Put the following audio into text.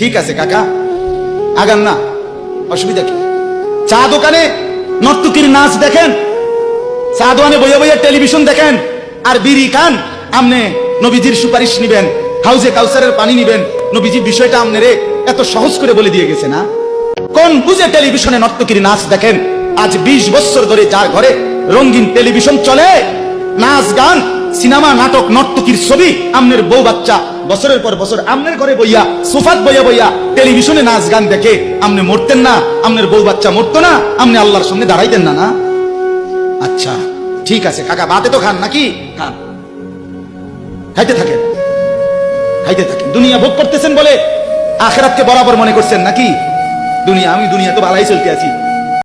ঠিক আছে কাকা, আগান না, অসুবিধা কি? চা দোকানে নর্তকীর নাচ দেখেন, চা দোকানে বইয়া বইয়া টেলিভিশন দেখেন, আর বিড়ি খান। আমনে নবীজির সুপারিশ নিবেন, হাউজে কাউসারের পানি নিবেন, নবীজি বিষয়টা আমনেরে এত সহজ করে বলে দিয়ে গেছে না? কোন বুঝে টেলিভিশনে নর্তকীর নাচ দেখেন? আজ 20 বছর ধরে যার ঘরে রঙিন টেলিভিশন চলে, নাচ গান, সিনেমা, নাটক, নর্তকীর ছবি, আমনের বউ বাচ্চা বছরের পর বছর আমনের ঘরে বইয়া, সোফাত বইয়া বইয়া টেলিভিশনে নাচ গান দেখে আমনে মরতেন না? আমনের বউ বাচ্চা মরতো না? আমনে আল্লাহর সামনে দাঁড়াইতেন না? না? আচ্ছা ঠিক আছে কাকা, ভাতে তো খান নাকি? খান, খাইতে থাকেন, খাইতে থাকেন। দুনিয়া ভোগ করতেছেন বলে আখিরাতকে বরাবর মনে করছেন নাকি? দুনিয়া, আমি দুনিয়া তো ভালাই চলতে আছি,